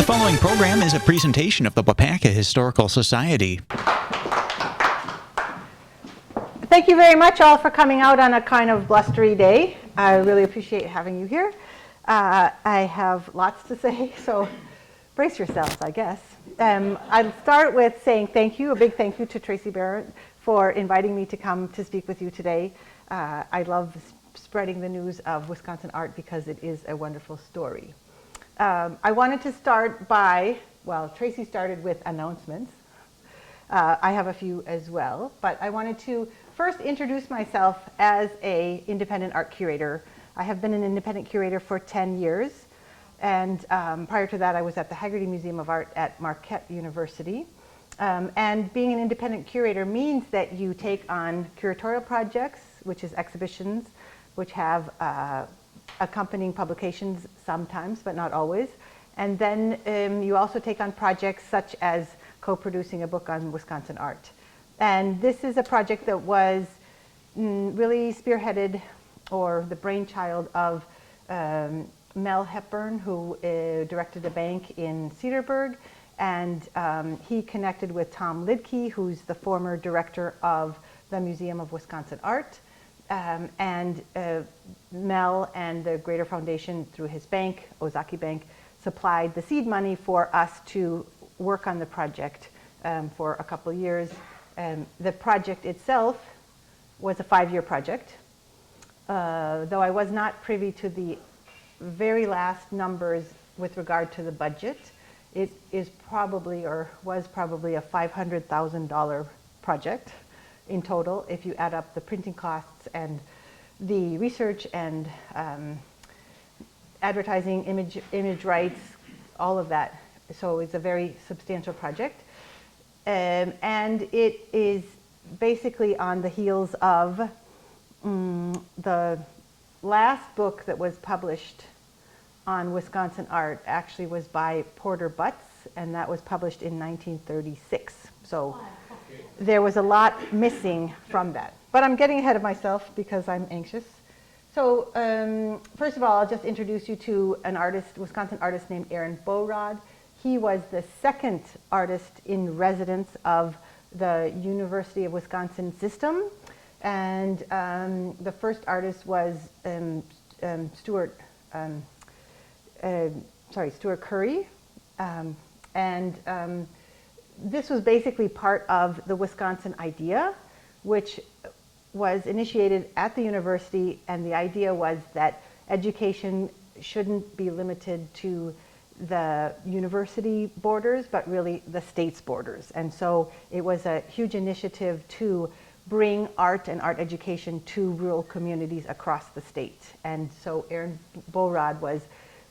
following program is a presentation of the Waupaca Historical Society. Thank you very much all for coming out on a kind of blustery day. I really appreciate having you here. I have lots to say, so brace yourselves, I guess. I'll start with saying thank you, a big thank you to Tracy Barrett for inviting me to come to speak with you today. I love spreading the news of Wisconsin art because it is a wonderful story. I wanted to start by, well, Tracy started with announcements. I have a few as well, but I wanted to first introduce myself as an independent art curator. I have been an independent curator for 10 years, and prior to that I was at the Haggerty Museum of Art at Marquette University. And being an independent curator means that you take on curatorial projects, which is exhibitions, which have accompanying publications sometimes, but not always. And then you also take on projects such as co-producing a book on Wisconsin art. And this is a project that was really spearheaded, or the brainchild of Mel Hepburn, who directed a bank in Cedarburg. And he connected with Tom Lidke, who's the former director of the Museum of Wisconsin Art. Mel and the Greater Foundation, through his bank, Ozaki Bank, supplied the seed money for us to work on the project for a couple of years. The project itself was a 5-year project, though I was not privy to the very last numbers with regard to the budget. It is probably, or was probably, a $500,000 project in total, if you add up the printing costs and the research and advertising, image rights, all of that. So it's a very substantial project. And it is basically on the heels of the last book that was published on Wisconsin art actually was by Porter Butts, and that was published in 1936. So there was a lot missing from that. But I'm getting ahead of myself because I'm anxious. So first of all, I'll just introduce you to an artist, Wisconsin artist named Aaron Borod. He was the second artist in residence of the University of Wisconsin system. And the first artist was Stuart Curry. This was basically part of the Wisconsin idea, which was initiated at the university, and the idea was that education shouldn't be limited to the university borders, but really the state's borders. And so it was a huge initiative to bring art and art education to rural communities across the state. And so Aaron Borod was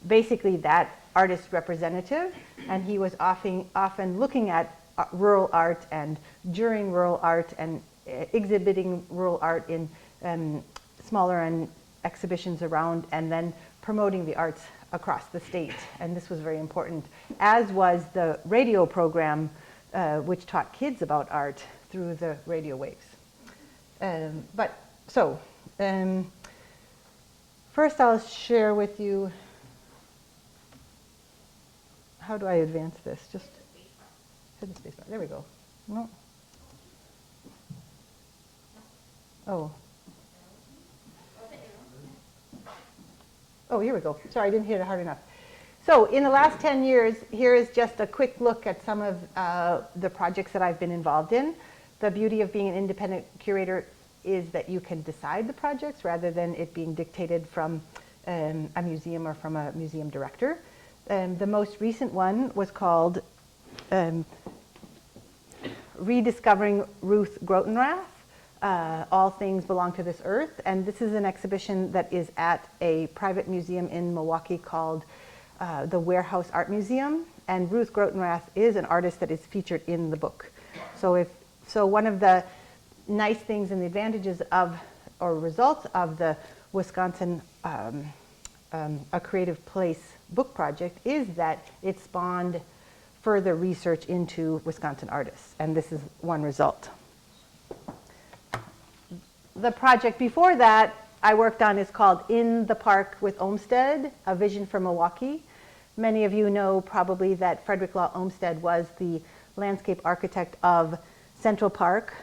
basically that artist representative, and he was often looking at rural art and during rural art and exhibiting rural art in smaller exhibitions around, and then promoting the arts across the state. And this was very important, as was the radio program which taught kids about art through the radio waves. First I'll share with you, how do I advance this? Just hit the space bar. There we go. No. Oh. Oh, here we go. Sorry, I didn't hit it hard enough. So in the last 10 years, here is just a quick look at some of the projects that I've been involved in. The beauty of being an independent curator is that you can decide the projects rather than it being dictated from a museum or from a museum director. The most recent one was called Rediscovering Ruth Grotenrath, All Things Belong to This Earth. And this is an exhibition that is at a private museum in Milwaukee called the Warehouse Art Museum. And Ruth Grotenrath is an artist that is featured in the book. So one of the nice things and the advantages of, or results of, the Wisconsin A Creative Place book project is that it spawned further research into Wisconsin artists, and this is one result. The project before that I worked on is called In the Park with Olmsted, A Vision for Milwaukee. Many of you know probably that Frederick Law Olmsted was the landscape architect of Central Park,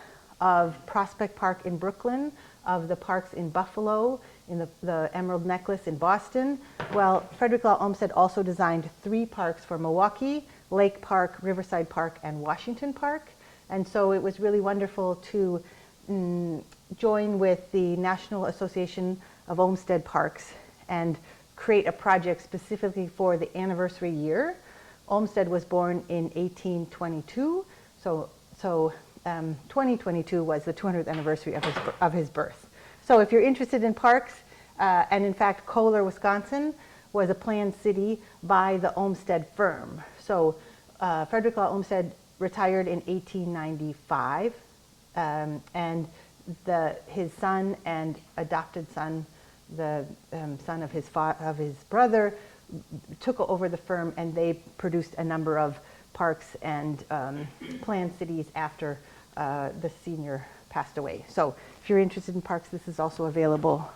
of Prospect Park in Brooklyn, of the parks in Buffalo, in the Emerald Necklace in Boston. Well, Frederick Law Olmsted also designed 3 parks for Milwaukee: Lake Park, Riverside Park, and Washington Park. And so it was really wonderful to join with the National Association of Olmsted Parks and create a project specifically for the anniversary year. Olmsted was born in 1822, so 2022 was the 200th anniversary of his birth. So if you're interested in parks, and in fact Kohler, Wisconsin was a planned city by the Olmsted firm. So Frederick Law Olmsted retired in 1895, and his son and adopted son, the son of his brother, took over the firm, and they produced a number of parks and planned cities after the senior passed away. So if you're interested in parks, this is also available.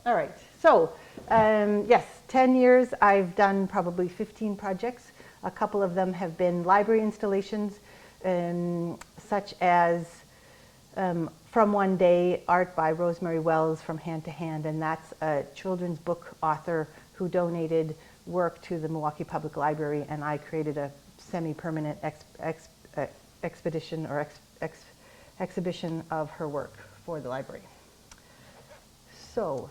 All right, so yes, 10 years, I've done probably 15 projects. A couple of them have been library installations, such as From One Day, art by Rosemary Wells, From Hand to Hand, and that's a children's book author who donated work to the Milwaukee Public Library, and I created a semi-permanent exhibition of her work for the library. So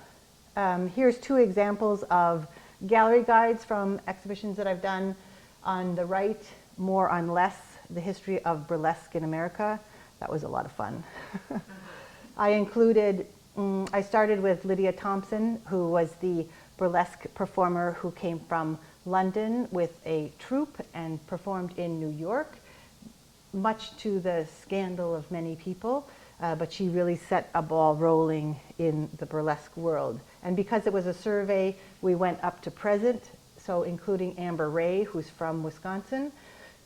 here's 2 examples of gallery guides from exhibitions that I've done. On the right, More on Less, the history of burlesque in America. That was a lot of fun. I started with Lydia Thompson, who was the burlesque performer who came from London with a troupe and performed in New York, much to the scandal of many people, but she really set a ball rolling in the burlesque world. And because it was a survey, we went up to present, so including Amber Ray, who's from Wisconsin,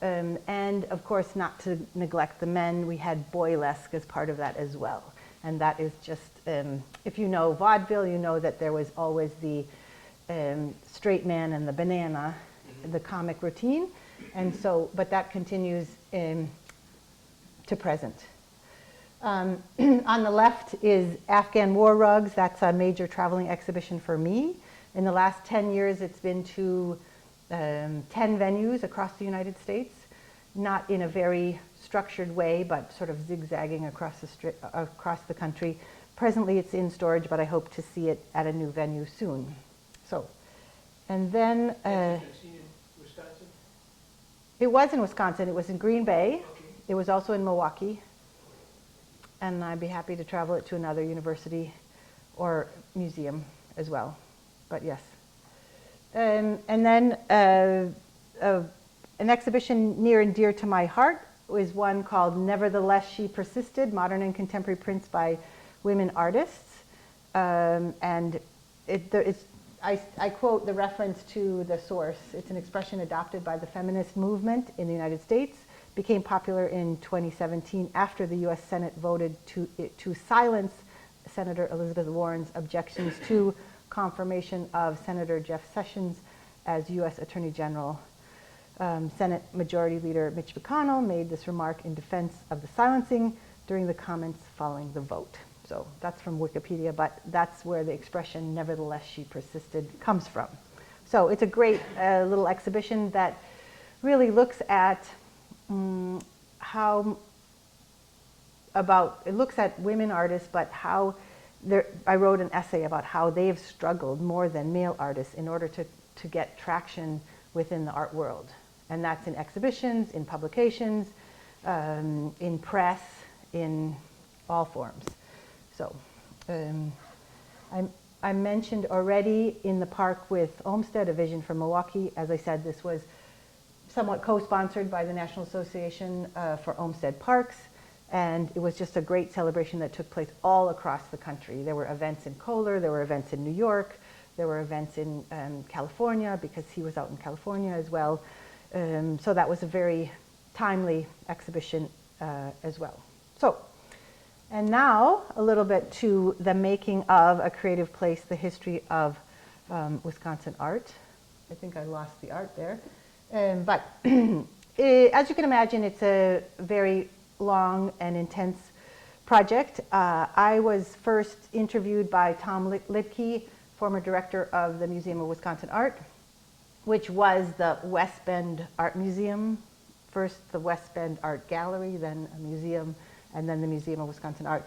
and of course, not to neglect the men, we had boylesque as part of that as well. And that is just, if you know vaudeville, you know that there was always the straight man and the banana, the comic routine. And so, but that continues to present. On the left is Afghan War Rugs. That's a major traveling exhibition for me. In the last 10 years, it's been to 10 venues across the United States, not in a very structured way, but sort of zigzagging across the country. Presently, it's in storage, but I hope to see it at a new venue soon. So, and then Wisconsin? It was in Wisconsin. It was in Green Bay. Okay. It was also in Milwaukee. And I'd be happy to travel it to another university or museum as well. But yes. And then an exhibition near and dear to my heart is one called Nevertheless She Persisted, Modern and Contemporary Prints by Women Artists. And I quote the reference to the source. It's an expression adopted by the feminist movement in the United States, became popular in 2017 after the US Senate voted to silence Senator Elizabeth Warren's objections to confirmation of Senator Jeff Sessions as US Attorney General. Senate Majority Leader Mitch McConnell made this remark in defense of the silencing during the comments following the vote. So that's from Wikipedia, but that's where the expression "nevertheless she persisted" comes from. So it's a great little exhibition that really looks at it looks at women artists, but how I wrote an essay about how they've struggled more than male artists in order to get traction within the art world. And that's in exhibitions, in publications, in press, in all forms. So I mentioned already in the park with Olmsted, A Vision from Milwaukee. As I said, this was somewhat co-sponsored by the National Association for Olmsted Parks. And it was just a great celebration that took place all across the country. There were events in Kohler, there were events in New York, there were events in California, because he was out in California as well. So that was a very timely exhibition as well. So, and now a little bit to the making of A Creative Place, the history of Wisconsin art. I think I lost the art there. But as you can imagine, it's a very long and intense project. I was first interviewed by Tom Lidke, former director of the Museum of Wisconsin Art, which was the West Bend Art Museum, first the West Bend Art Gallery, then a museum, and then the Museum of Wisconsin Art.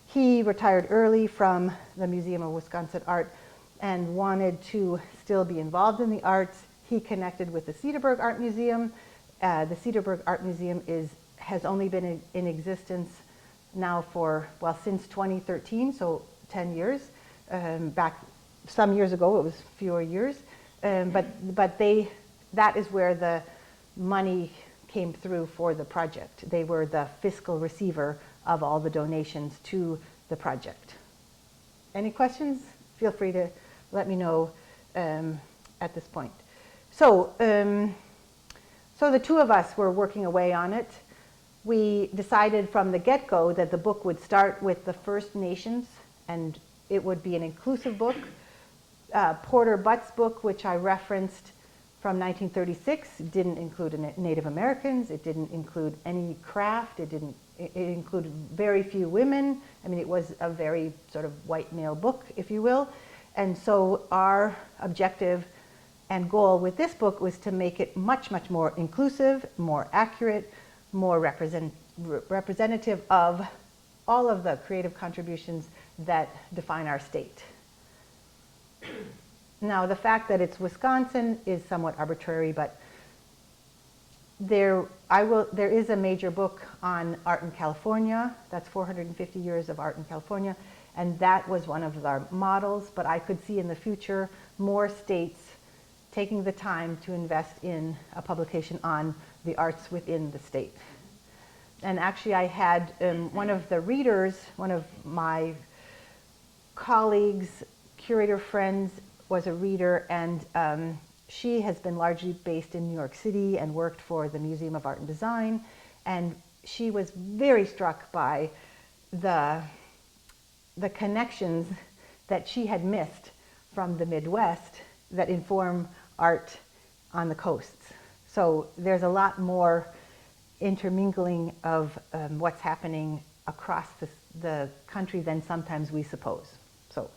He retired early from the Museum of Wisconsin Art and wanted to still be involved in the arts. He connected with the Cedarburg Art Museum. The Cedarburg Art Museum has only been in existence now for, well, since 2013, so 10 years. Back some years ago, it was fewer years. But that is where the money came through for the project. They were the fiscal receiver of all the donations to the project. Any questions? Feel free to let me know at this point. So the two of us were working away on it. We decided from the get-go that the book would start with the First Nations, and it would be an inclusive book. Porter Butt's book, which I referenced from 1936, didn't include Native Americans. It didn't include any craft. It included very few women. I mean, it was a very sort of white male book, if you will. And so our objective and goal with this book was to make it much, much more inclusive, more accurate, more representative of all of the creative contributions that define our state. Now, the fact that it's Wisconsin is somewhat arbitrary, but there is a major book on art in California. That's 450 years of art in California, and that was one of our models, but I could see in the future more states taking the time to invest in a publication on the arts within the state. And actually I had one of the readers, one of my colleagues, curator friends, was a reader, and she has been largely based in New York City and worked for the Museum of Art and Design, and she was very struck by the connections that she had missed from the Midwest that inform art on the coasts. So there's a lot more intermingling of what's happening across the country than sometimes we suppose. So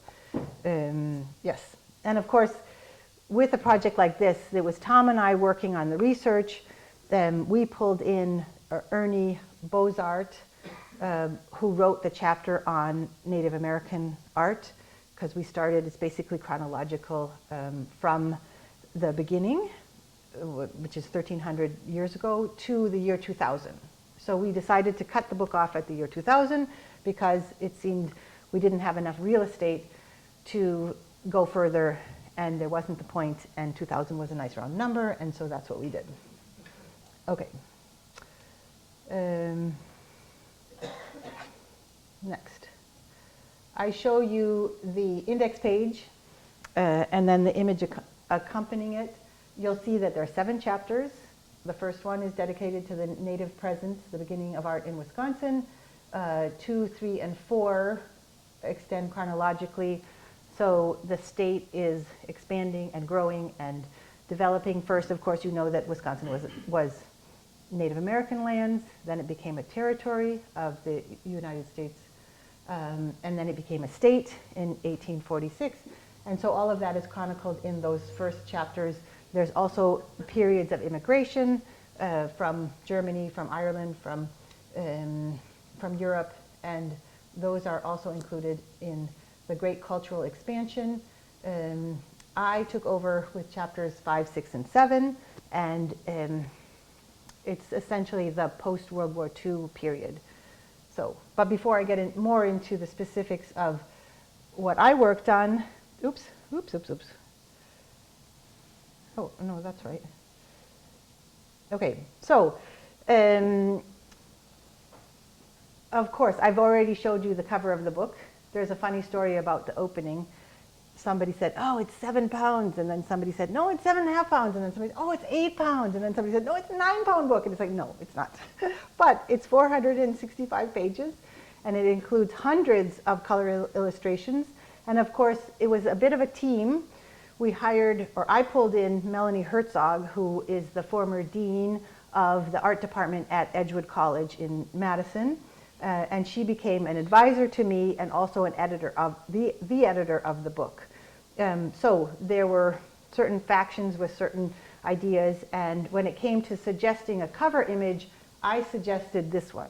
yes. And of course, with a project like this, it was Tom and I working on the research. We pulled in Ernie Bozart, who wrote the chapter on Native American art, because we started, it's basically chronological from the beginning, which is 1,300 years ago, to the year 2000. So we decided to cut the book off at the year 2000 because it seemed we didn't have enough real estate to go further, and there wasn't the point, and 2000 was a nice round number, and so that's what we did. Okay. Next. I show you the index page and then the image accompanying it. You'll see that there are 7 chapters. The first one is dedicated to the Native presence, the beginning of art in Wisconsin. 2, 3, and 4 extend chronologically. So the state is expanding and growing and developing. First, of course, you know that Wisconsin was Native American lands. Then it became a territory of the United States. And then it became a state in 1846. And so all of that is chronicled in those first chapters. There's also periods of immigration from Germany, from Ireland, from Europe, and those are also included in the Great Cultural Expansion. I took over with chapters 5, 6, and 7, and it's essentially the post-World War II period. So, but before I get more into the specifics of what I worked on, oops. Oh, no, that's right. Okay, so, of course, I've already showed you the cover of the book. There's a funny story about the opening. Somebody said, oh, it's 7 pounds. And then somebody said, no, it's 7.5 pounds. And then somebody said, oh, it's 8 pounds. And then somebody said, no, it's a 9-pound book. And it's like, no, it's not. But it's 465 pages. And it includes hundreds of color illustrations. And of course, it was a bit of a team. we hired, or I pulled in Melanie Herzog, who is the former dean of the art department at Edgewood College in Madison. And she became an advisor to me and also an editor of the editor of the book. So there were certain factions with certain ideas, and when it came to suggesting a cover image, I suggested this one.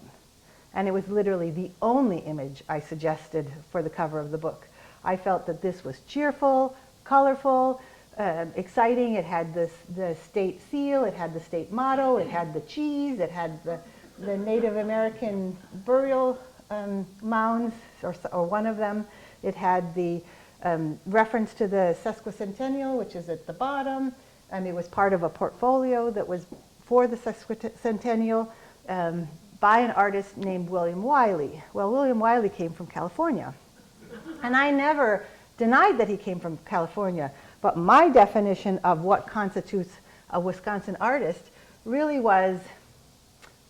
And it was literally the only image I suggested for the cover of the book. I felt that this was cheerful, colorful, exciting. It had the state seal, it had the state motto, it had the cheese, it had the Native American burial mounds, or one of them. It had the reference to the sesquicentennial, which is at the bottom, and it was part of a portfolio that was for the sesquicentennial by an artist named William Wiley. Well, William Wiley came from California, and I never denied that he came from California, but my definition of what constitutes a Wisconsin artist really was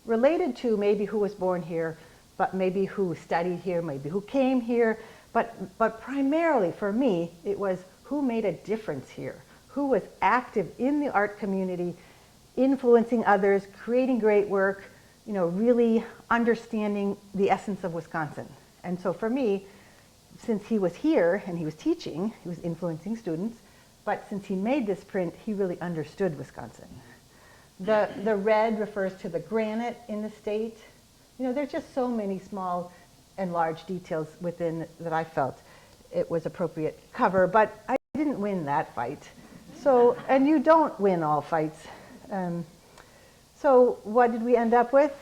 related to maybe who was born here, but maybe who studied here, maybe who came here, but primarily for me, it was who made a difference here, who was active in the art community, influencing others, creating great work, you know, really understanding the essence of Wisconsin. And so for me, since he was here and he was teaching, he was influencing students, but since he made this print, he really understood Wisconsin. The red refers to the granite in the state. You know, there's just so many small and large details within that I felt it was appropriate cover, but I didn't win that fight. So, and you don't win all fights. So what did we end up with?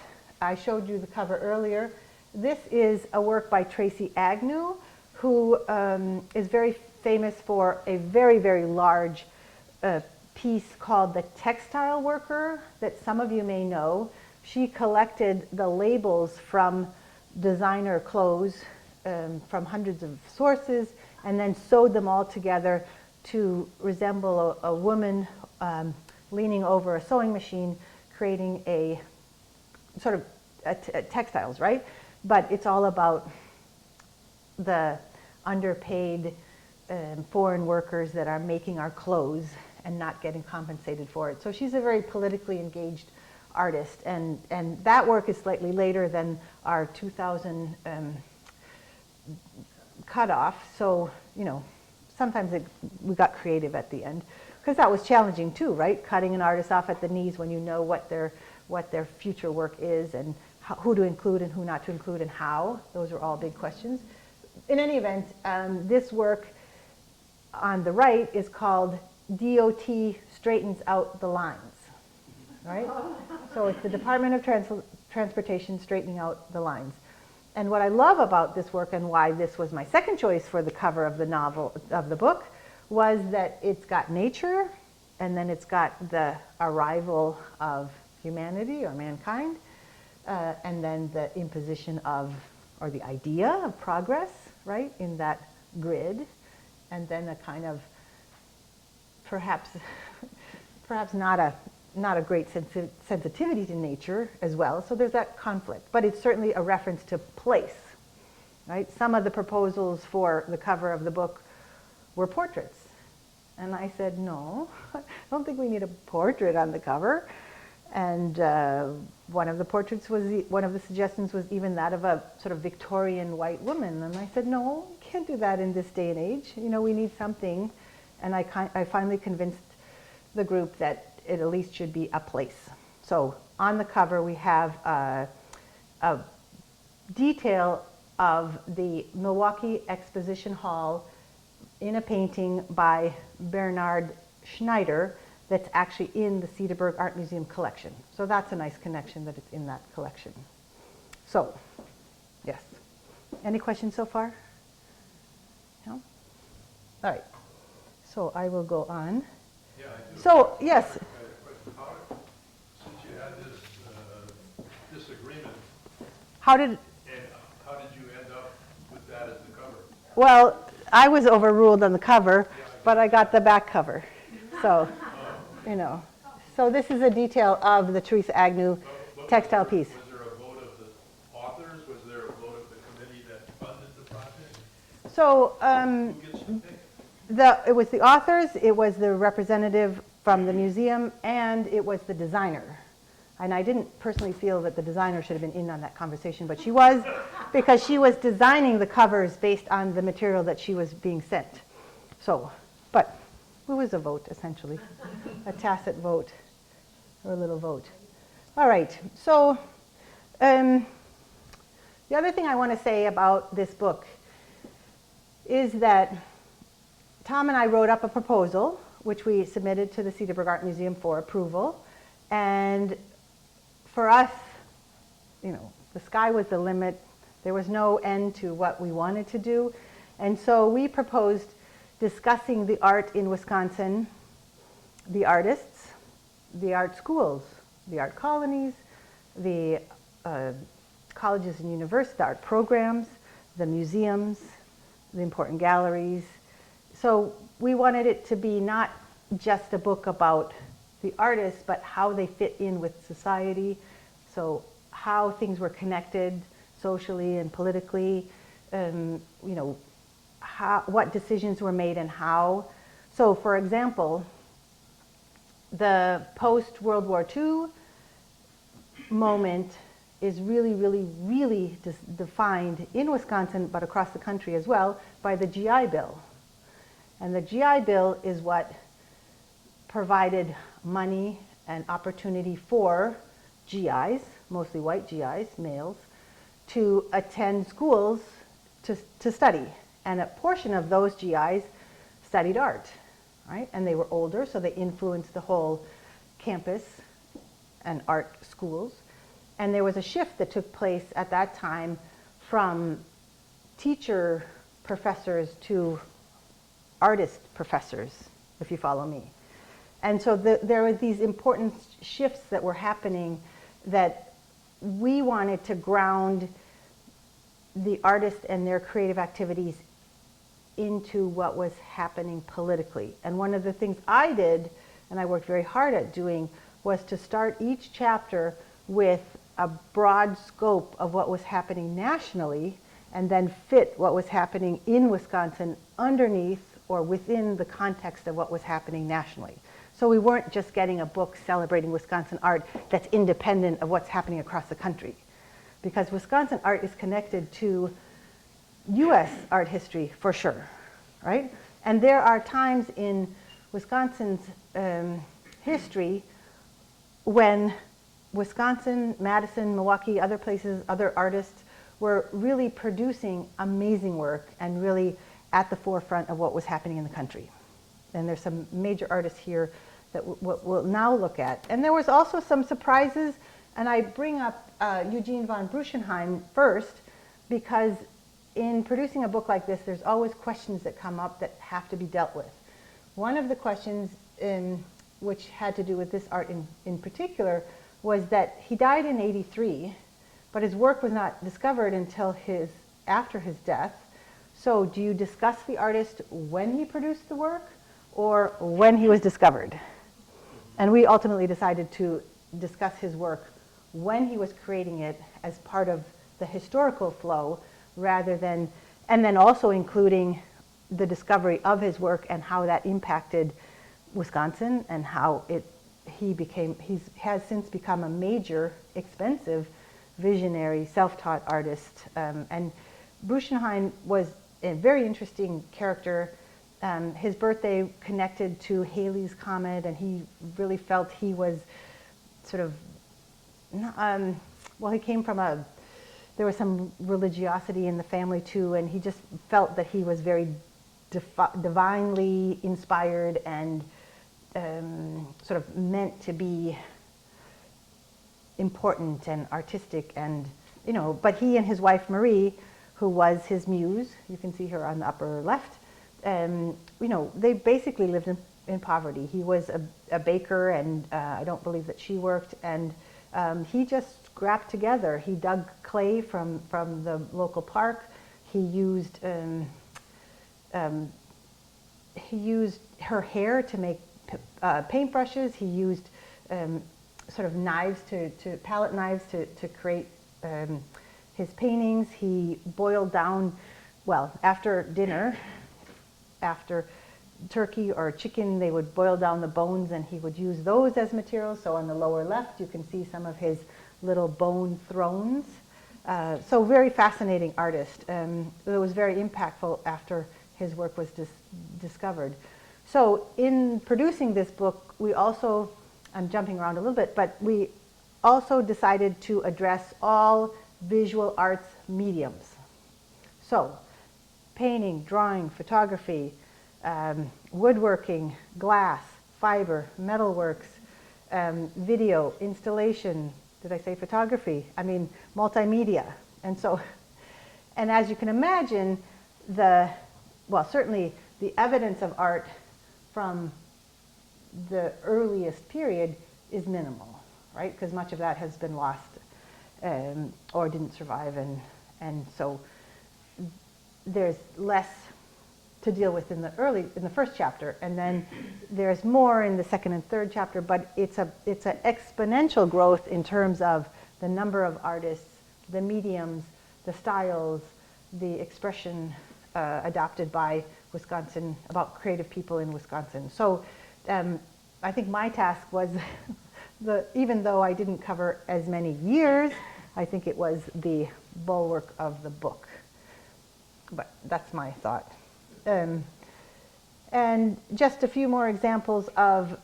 I showed you the cover earlier. This is a work by Tracy Agnew, who is very famous for a very, very large piece called The Textile Worker that some of you may know. She collected the labels from designer clothes from hundreds of sources and then sewed them all together to resemble a woman leaning over a sewing machine, creating a sort of textiles, right? But it's all about the underpaid foreign workers that are making our clothes and not getting compensated for it. So she's a very politically engaged artist, and that work is slightly later than our 2000 cutoff. So, you know, sometimes we got creative at the end, because that was challenging too, right? Cutting an artist off at the knees when you know what their future work is and who to include and who not to include and how. Those are all big questions. In any event, this work on the right is called DOT Straightens Out the Lines, right? So it's the Department of Transportation straightening out the lines. And what I love about this work and why this was my second choice for the cover of the novel, of the book, was that it's got nature, and then it's got the arrival of humanity or mankind, and then the imposition of, or the idea of progress, right, in that grid, and then a kind of perhaps not a great sensitivity to nature as well. So there's that conflict, but it's certainly a reference to place, right? Some of the proposals for the cover of the book were portraits, and I said, no, I don't think we need a portrait on the cover. And one of the portraits was, one of the suggestions was even that of a sort of Victorian white woman. And I said, no, we can't do that in this day and age. You know, we need something. And I finally convinced the group that it at least should be a place. So on the cover, we have a detail of the Milwaukee Exposition Hall in a painting by Bernard Schneider that's actually in the Cedarburg Art Museum collection. So that's a nice connection that it's in that collection. So, yes. Any questions so far? No? All right. So I will go on. Yeah, I do. So, yes. Since you had this disagreement, How did you end up with that as the cover? Well, I was overruled on the cover, but I got the back cover. So, you know. So this is a detail of the Teresa Agnew textile piece. Was there a vote of the authors? Was there a vote of the committee that funded the project? So Who gets to pick? It was the authors, it was the representative from the museum, and it was the designer. And I didn't personally feel that the designer should have been in on that conversation, but she was, because she was designing the covers based on the material that she was being sent. So, but it was a vote, essentially, a tacit vote, or a little vote. All right, so the other thing I want to say about this book is that Tom and I wrote up a proposal, which we submitted to the Cedarburg Art Museum for approval. And for us, you know, the sky was the limit. There was no end to what we wanted to do. And so we proposed discussing the art in Wisconsin, the artists, the art schools, the art colonies, the colleges and universities, the art programs, the museums, the important galleries. So we wanted it to be not just a book about the artists, but how they fit in with society. So how things were connected socially and politically, you know, what decisions were made and how. So for example, the post-World War II moment is really, really, really defined in Wisconsin, but across the country as well, by the GI Bill. And the GI Bill is what provided money and opportunity for GIs, mostly white GIs, males, to attend schools to study. And a portion of those GIs studied art, right? And they were older, so they influenced the whole campus and art schools. And there was a shift that took place at that time from teacher professors to artist professors, if you follow me. And so there were these important shifts that were happening that we wanted to ground the artists and their creative activities into what was happening politically. And one of the things I did, and I worked very hard at doing, was to start each chapter with a broad scope of what was happening nationally, and then fit what was happening in Wisconsin underneath or within the context of what was happening nationally. So we weren't just getting a book celebrating Wisconsin art that's independent of what's happening across the country. Because Wisconsin art is connected to US art history for sure, right? And there are times in Wisconsin's history when Wisconsin, Madison, Milwaukee, other places, other artists were really producing amazing work and really at the forefront of what was happening in the country. And there's some major artists here that we'll now look at. And there was also some surprises, and I bring up Eugene von Bruchenheim first, because in producing a book like this, there's always questions that come up that have to be dealt with. One of the questions which had to do with this art in particular was that he died in '83, but his work was not discovered until after his death. So do you discuss the artist when he produced the work or when he was discovered? And we ultimately decided to discuss his work when he was creating it as part of the historical flow, rather than, and then also including the discovery of his work and how that impacted Wisconsin and how he has since become a major, expensive, visionary, self-taught artist. And Bruchenheim was a very interesting character. His birthday connected to Halley's Comet, and he really felt he was sort of, well, he came from there was some religiosity in the family too, and he just felt that he was very divinely inspired and sort of meant to be important and artistic, and but he and his wife Marie, who was his muse, you can see her on the upper left, they basically lived in poverty. He was a baker, and I don't believe that she worked, and he just scrapped together. He dug clay from the local park. He used her hair to make paintbrushes. He used sort of knives palette knives to create his paintings. He boiled down, well, after dinner, after turkey or chicken, they would boil down the bones and he would use those as materials. So on the lower left, you can see some of his little bone thrones. So very fascinating artist. It was very impactful after his work was discovered. So in producing this book, we also, I'm jumping around a little bit, but we also decided to address all visual arts mediums. So painting, drawing, photography, woodworking, glass, fiber, metalworks, video, installation, did I say photography? I mean, multimedia. And so, and as you can imagine, certainly the evidence of art from the earliest period is minimal, right? Because much of that has been lost or didn't survive, and so there's less to deal with in the first chapter, and then there's more in the second and third chapter. But it's an exponential growth in terms of the number of artists, the mediums, the styles, the expression adopted by Wisconsin, about creative people in Wisconsin. So I think my task was, even though I didn't cover as many years, I think it was the bulwark of the book. But that's my thought. And just a few more examples of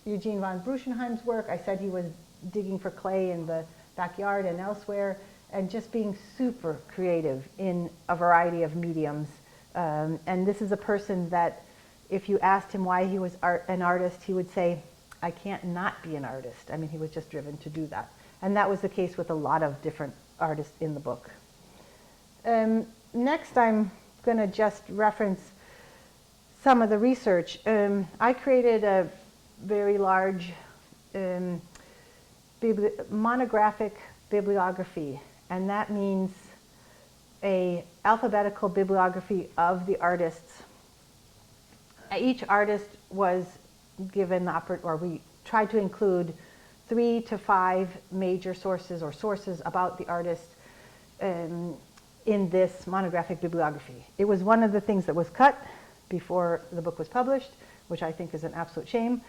Eugene von Bruchenheim's work. I said he was digging for clay in the backyard and elsewhere, and just being super creative in a variety of mediums. And this is a person that, if you asked him why he was an artist, he would say, I can't not be an artist. I mean, he was just driven to do that. And that was the case with a lot of different artists in the book. Next, I'm going to just reference some of the research. I created a very large monographic bibliography, and that means a alphabetical bibliography of the artists. Each artist was given or we tried to include 3 to 5 major sources or sources about the artist in this monographic bibliography. It was one of the things that was cut before the book was published, which I think is an absolute shame.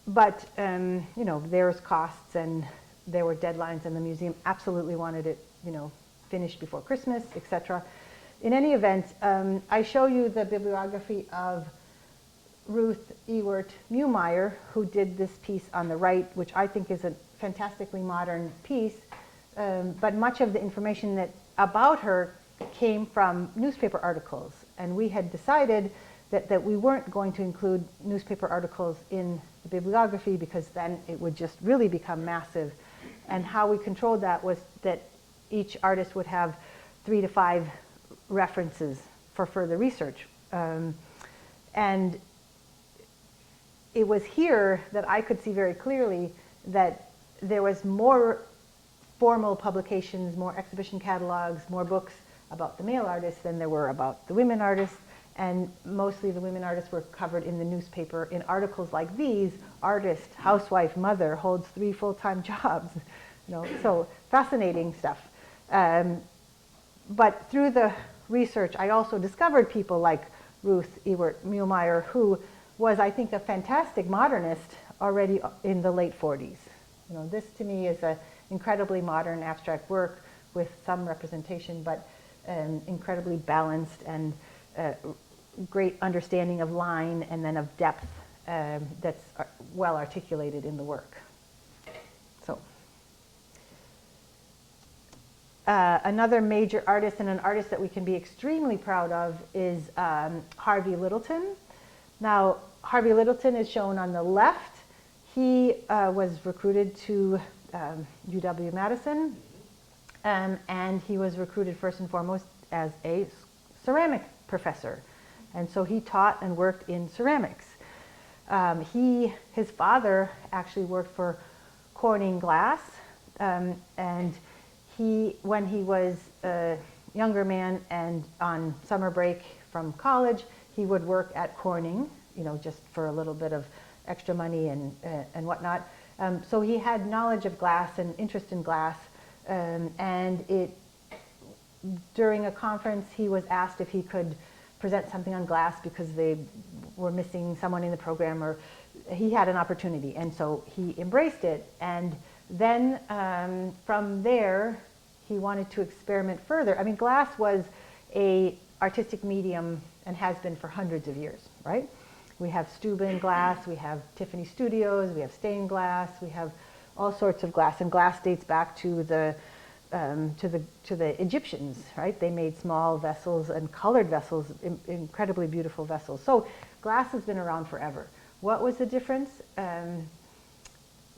But there's costs and there were deadlines, and the museum absolutely wanted it, finished before Christmas, etc. In any event, I show you the bibliography of Ruth Ewart Muehlmeyer, who did this piece on the right, which I think is a fantastically modern piece. But much of the information about her came from newspaper articles, and we had decided that we weren't going to include newspaper articles in the bibliography, because then it would just really become massive. And how we controlled that was that each artist would have 3 to 5 references for further research. And it was here that I could see very clearly that there was more formal publications, more exhibition catalogs, more books about the male artists than there were about the women artists. And mostly the women artists were covered in the newspaper in articles like these: artist, housewife, mother, holds 3 full-time jobs. So fascinating stuff. But through the research, I also discovered people like Ruth Ewart Muehlmeyer, who was, I think, a fantastic modernist already in the late 40s. This to me is an incredibly modern abstract work with some representation, but incredibly balanced and great understanding of line and then of depth that's well articulated in the work. So another major artist, and an artist that we can be extremely proud of, is Harvey Littleton. Now, Harvey Littleton is shown on the left. He was recruited to UW-Madison, and he was recruited first and foremost as a ceramic professor. And so he taught and worked in ceramics. His father actually worked for Corning Glass, and when he was a younger man and on summer break from college, he would work at Corning, just for a little bit of extra money and whatnot. So he had knowledge of glass and interest in glass, and during a conference he was asked if he could present something on glass because they were missing someone in the program, or he had an opportunity, and so he embraced it. And then from there, he wanted to experiment further. I mean, glass was a artistic medium and has been for hundreds of years, right? We have Steuben glass, we have Tiffany Studios, we have stained glass, we have all sorts of glass, and glass dates back to the Egyptians, right? They made small vessels and colored vessels, incredibly beautiful vessels. So glass has been around forever. What was the difference?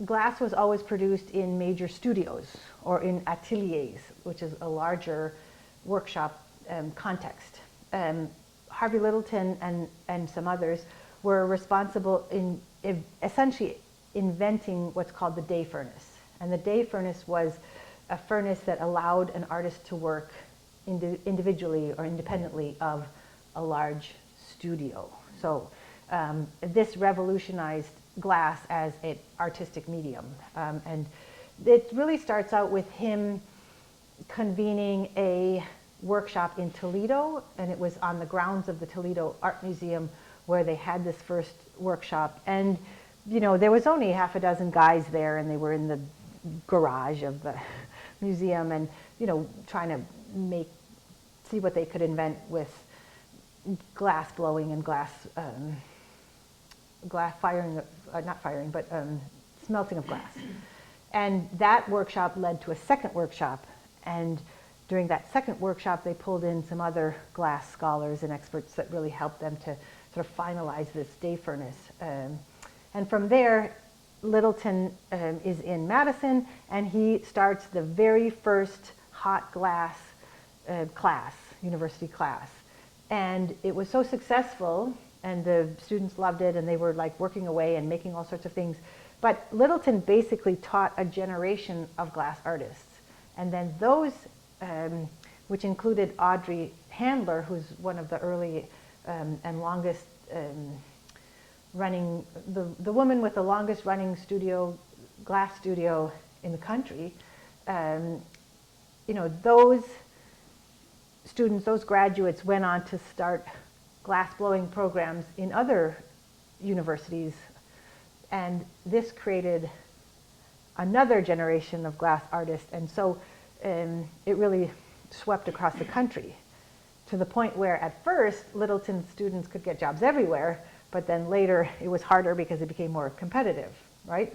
Glass was always produced in major studios or in ateliers, which is a larger workshop context. Harvey Littleton and some others were responsible in essentially inventing what's called the day furnace. And the day furnace was a furnace that allowed an artist to work individually or independently of a large studio. So this revolutionized glass as an artistic medium. And it really starts out with him convening a workshop in Toledo, and it was on the grounds of the Toledo Art Museum where they had this first workshop. And you know, there was only half a dozen guys there, and they were in the garage of the museum, and you know, trying to see what they could invent with glass blowing and glass firing, not firing, but smelting of glass. And that workshop led to a second workshop, and during that second workshop they pulled in some other glass scholars and experts that really helped them to sort of finalize this day furnace. And from there, Littleton is in Madison, and he starts the very first hot glass class, university class. And it was so successful, and the students loved it, and they were like working away and making all sorts of things. But Littleton basically taught a generation of glass artists. And then those, which included Audrey Handler, who's one of the early and longest running, the woman with the longest running glass studio in the country. You know, those students, those graduates went on to start glass blowing programs in other universities, and this created another generation of glass artists. And so it really swept across the country, to the point where at first Littleton students could get jobs everywhere, but then later it was harder because it became more competitive, right?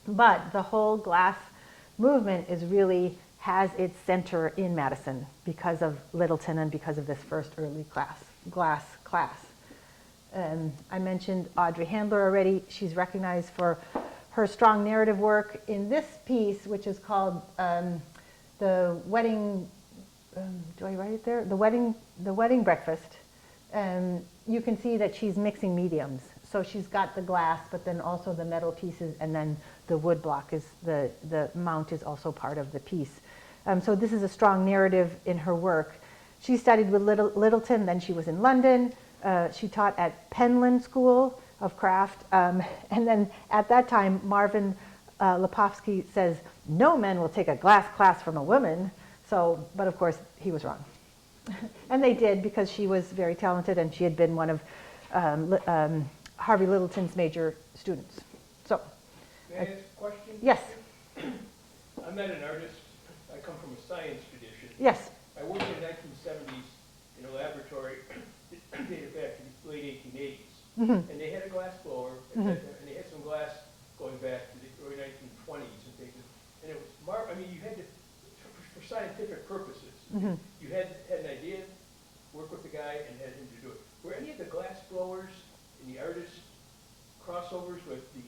But the whole glass movement has its center in Madison because of Littleton and because of this first early glass class. I mentioned Audrey Handler already. She's recognized for her strong narrative work in this piece, which is called the wedding. Do I write it there? The wedding breakfast. You can see that she's mixing mediums. So she's got the glass, but then also the metal pieces, and then the wood block is the mount is also part of the piece. So this is a strong narrative in her work. She studied with Littleton, then she was in London. She taught at Penland School of Craft. And then at that time, Marvin Lepofsky says, no man will take a glass class from a woman. So, but of course, he was wrong. And they did, because she was very talented and she had been one of Harvey Littleton's major students. So, May I ask a question? yes, I'm not an artist. I come from a science tradition. yes, I worked in the 1970s in a laboratory dated back to the late 1880s. And they had a glass blower, and they had some glass going back to the early 1920s and things. And it was, I mean, you had to, for scientific purposes, you had an idea, work with the guy, and had him to do it. Were any of the glass blowers and the artists crossovers with the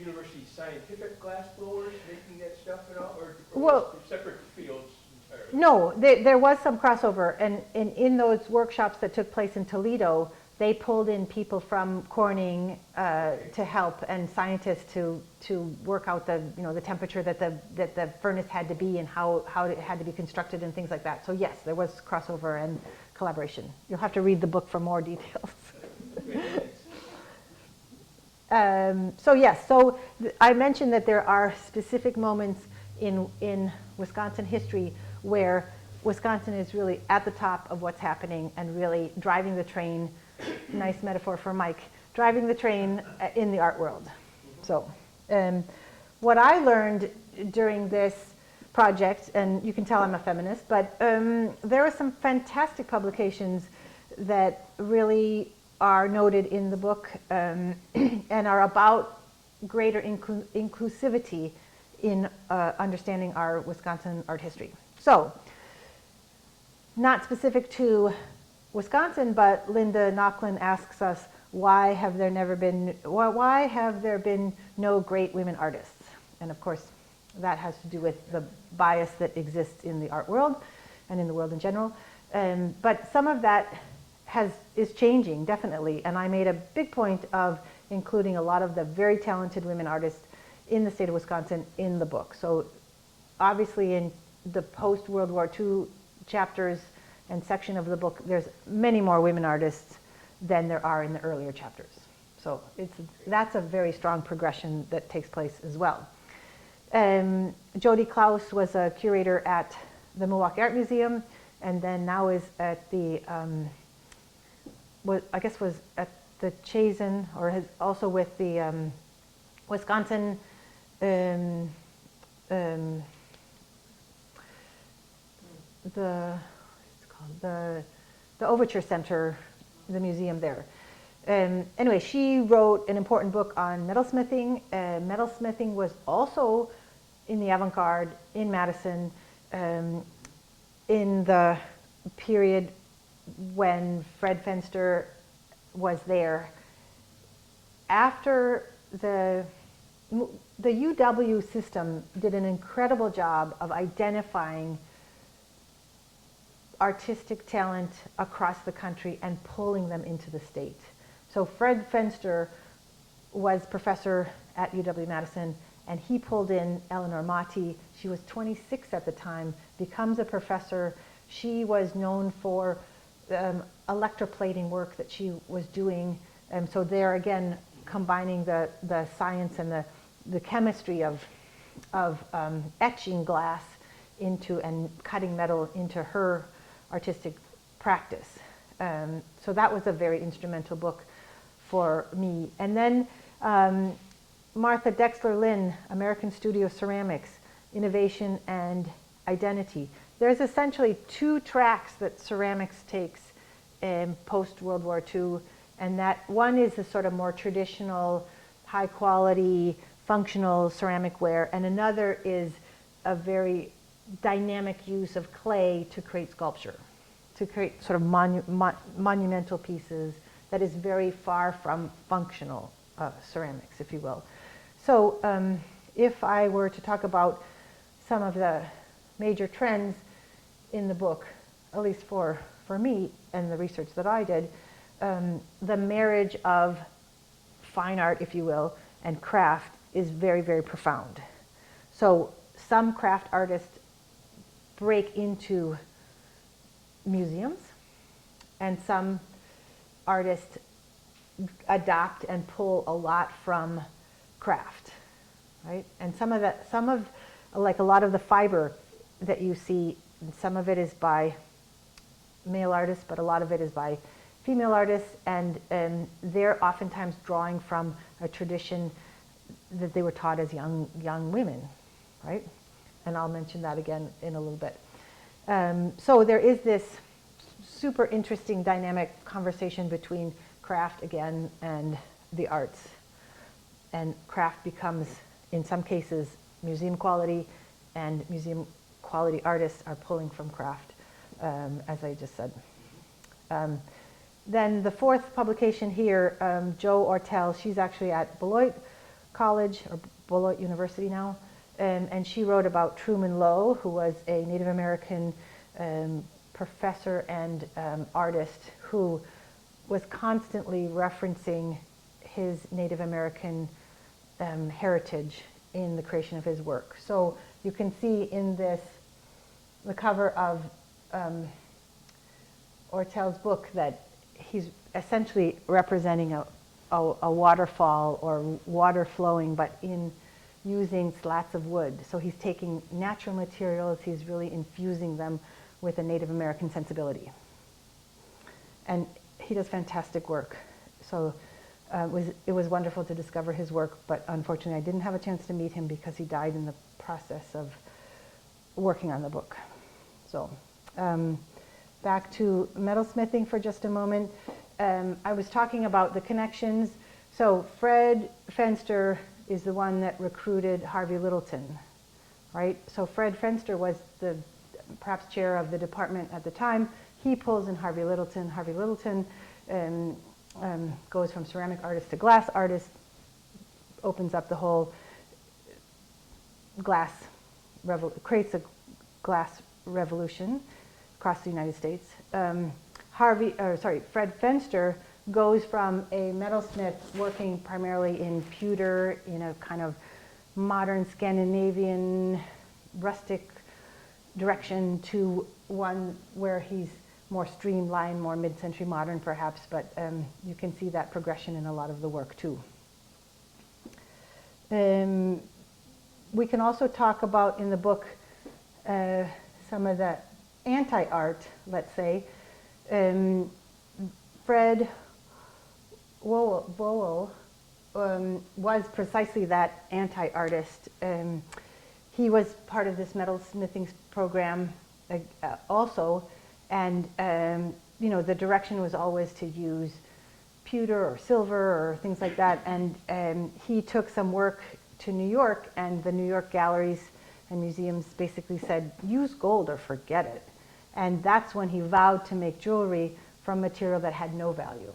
university scientific glass blowers making that stuff at all, or Well, separate fields entirely? no, there was some crossover, and in those workshops that took place in Toledo, they pulled in people from Corning to help, and scientists to work out the temperature that the furnace had to be and how it had to be constructed and things like that. So yes, there was crossover and collaboration. You'll have to read the book for more details. So yes, so I mentioned that there are specific moments in Wisconsin history where Wisconsin is really at the top of what's happening and really driving the train, nice metaphor for Mike, driving the train in the art world. So what I learned during this project, and you can tell I'm a feminist, but there are some fantastic publications that really are noted in the book and are about greater inclusivity in understanding our Wisconsin art history. So, not specific to Wisconsin, but Linda Nochlin asks us, why have there been no great women artists? And of course, that has to do with the bias that exists in the art world and in the world in general. But some of that is changing, definitely. And I made a big point of including a lot of the very talented women artists in the state of Wisconsin in the book. So obviously in the post-World War II chapters and section of the book, there's many more women artists than there are in the earlier chapters. So that's a very strong progression that takes place as well. Jody Klaus was a curator at the Milwaukee Art Museum, and then now is at the, was at the Chazen, or has also with the Wisconsin the Overture Center, the museum there. Anyway, she wrote an important book on metalsmithing. Metalsmithing was also in the avant-garde in Madison in the period when Fred Fenster was there. After the UW system did an incredible job of identifying artistic talent across the country and pulling them into the state. So Fred Fenster was professor at UW-Madison, and he pulled in Eleanor Motti. She was 26 at the time, becomes a professor. She was known for electroplating work that she was doing. So there again, combining the science and the chemistry of etching glass into and cutting metal into her artistic practice. So that was a very instrumental book for me. And then Martha Dexler-Lynn, American Studio Ceramics, Innovation and Identity. There's essentially two tracks that ceramics takes in post-World War II, and that one is the sort of more traditional, high-quality, functional ceramic ware, and another is a very dynamic use of clay to create sculpture, to create sort of monumental pieces that is very far from functional ceramics, if you will. So if I were to talk about some of the major trends in the book, at least for me and the research that I did, the marriage of fine art, if you will, and craft is very, very profound. So some craft artists break into museums, and some artists adopt and pull a lot from craft, right? And some of like a lot of the fiber that you see, some of it is by male artists, but a lot of it is by female artists, and they're oftentimes drawing from a tradition that they were taught as young women, right? And I'll mention that again in a little bit. So there is this super interesting dynamic conversation between craft again and the arts. And craft becomes, in some cases, museum quality, and museum quality artists are pulling from craft, as I just said. Then the fourth publication here, Jo Ortel, she's actually at Beloit College, or Beloit University now, and she wrote about Truman Lowe, who was a Native American professor and artist who was constantly referencing his Native American heritage in the creation of his work. So you can see in this, the cover of Ortel's book, that he's essentially representing a waterfall or water flowing, but in using slats of wood. So he's taking natural materials, he's really infusing them with a Native American sensibility. And he does fantastic work. So it was wonderful to discover his work, but unfortunately I didn't have a chance to meet him because he died in the process of working on the book. So back to metalsmithing for just a moment. I was talking about the connections. So Fred Fenster is the one that recruited Harvey Littleton, right? So Fred Fenster was the perhaps chair of the department at the time. He pulls in Harvey Littleton. Harvey Littleton goes from ceramic artist to glass artist, opens up the whole creates a glass revolution across the United States. Fred Fenster goes from a metalsmith working primarily in pewter in a kind of modern Scandinavian rustic direction to one where he's more streamlined, more mid-century modern perhaps, but you can see that progression in a lot of the work too. We can also talk about in the book some of the anti-art, let's say. Fred Waupaca was precisely that anti-artist. He was part of this metalsmithing program also, and you know, the direction was always to use pewter or silver or things like that, and he took some work to New York, and the New York galleries and museums basically said, use gold or forget it. And that's when he vowed to make jewelry from material that had no value.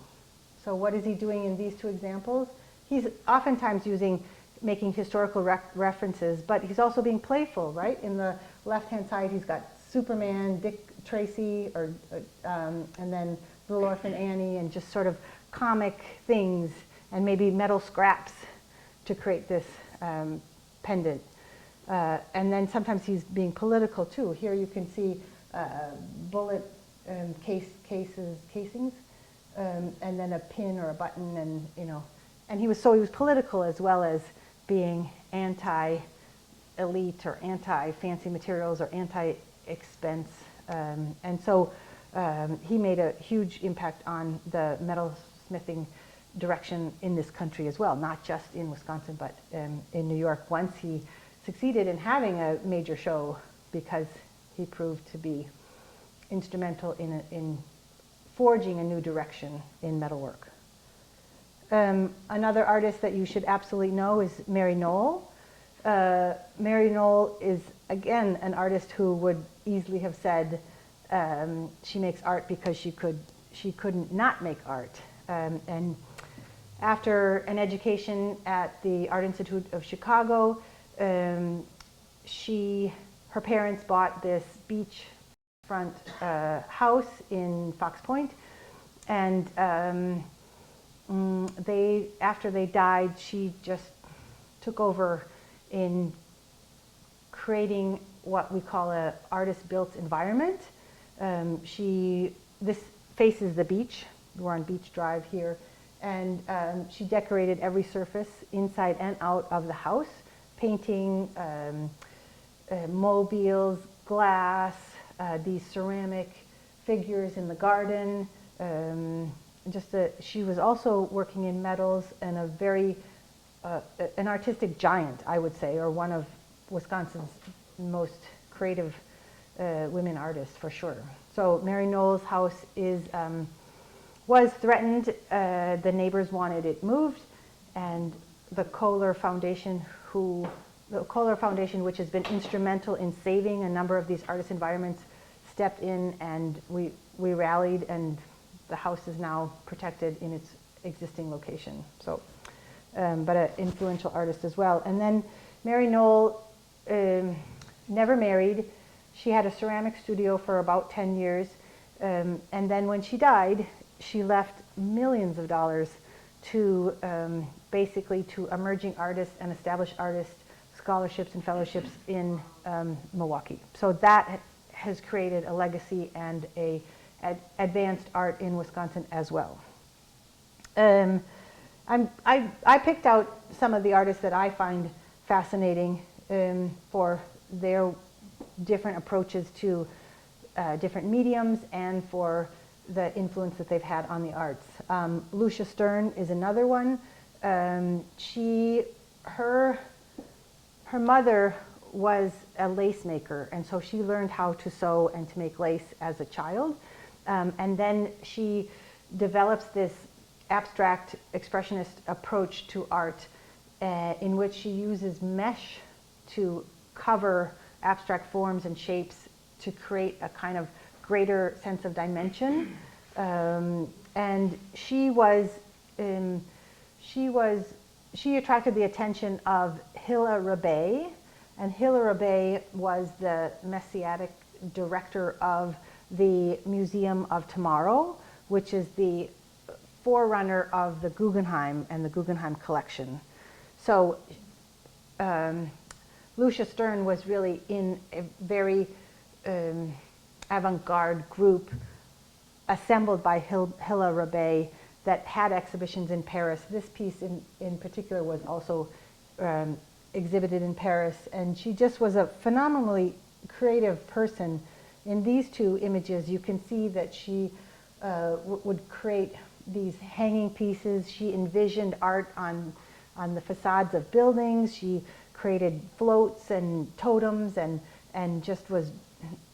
So what is he doing in these two examples? He's oftentimes making historical references, but he's also being playful, right? In the left-hand side, he's got Superman, Dick Tracy, and then Little Orphan Annie, and just sort of comic things, and maybe metal scraps to create this pendant. And then sometimes he's being political too. Here you can see bullet casings, and then a pin or a button, and you know, and he was political as well as being anti-elite or anti-fancy materials or anti-expense, and so he made a huge impact on the metalsmithing direction in this country as well, not just in Wisconsin, but in New York, once he succeeded in having a major show, because he proved to be instrumental in forging a new direction in metalwork. Another artist that you should absolutely know is Mary Knoll. Mary Knoll is, again, an artist who would easily have said she makes art because she couldn't not make art. And after an education at the Art Institute of Chicago, her parents bought this beachfront house in Fox Point, and after they died, she just took over in creating what we call a artist-built environment. This faces the beach. We're on Beach Drive here, and she decorated every surface inside and out of the house, painting mobiles, glass, these ceramic figures in the garden. She was also working in metals, and a very an artistic giant, I would say, or one of Wisconsin's most creative women artists for sure. So Mary Knoll's house was threatened. The neighbors wanted it moved, and the Kohler Foundation, which has been instrumental in saving a number of these artist environments, stepped in, and we rallied, and the house is now protected in its existing location. So, but an influential artist as well. And then Mary Knoll never married. She had a ceramic studio for about 10 years, and then when she died, she left millions of dollars to basically to emerging artists and established artists, scholarships and fellowships in Milwaukee. So that has created a legacy and advanced art in Wisconsin as well. I picked out some of the artists that I find fascinating for their different approaches to different mediums and for the influence that they've had on the arts. Lucia Stern is another one. Her mother was a lace maker, and so she learned how to sew and to make lace as a child. And then she develops this abstract expressionist approach to art in which she uses mesh to cover abstract forms and shapes to create a kind of greater sense of dimension. And she attracted the attention of Hilla Rebay, and Hilla Rebay was the messianic director of the Museum of Tomorrow, which is the forerunner of the Guggenheim and the Guggenheim collection. So Lucia Stern was really in a very avant-garde group assembled by Hilla Rebay that had exhibitions in Paris. This piece in particular was also exhibited in Paris, and she just was a phenomenally creative person. In these two images, you can see that she would create these hanging pieces. She envisioned art on the facades of buildings. She created floats and totems and just was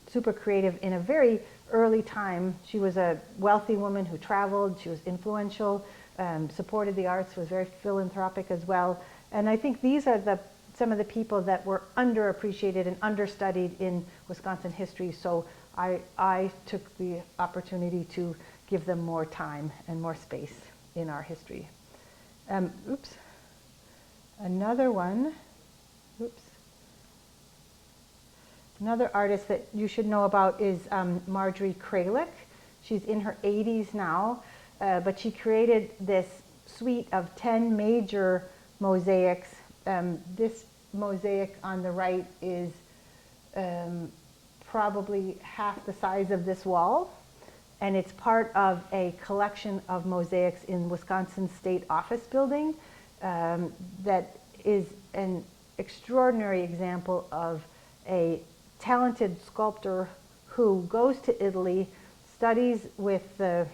super creative in a very early time. She was a wealthy woman who traveled. She was influential, supported the arts, was very philanthropic as well. And I think these are some of the people that were underappreciated and understudied in Wisconsin history. So I took the opportunity to give them more time and more space in our history. Another one. Another artist that you should know about is Marjorie Kralik. She's in her 80s now, but she created this suite of 10 major mosaics. This mosaic on the right is probably half the size of this wall, and it's part of a collection of mosaics in Wisconsin State Office Building that is an extraordinary example of a talented sculptor who goes to Italy, studies with the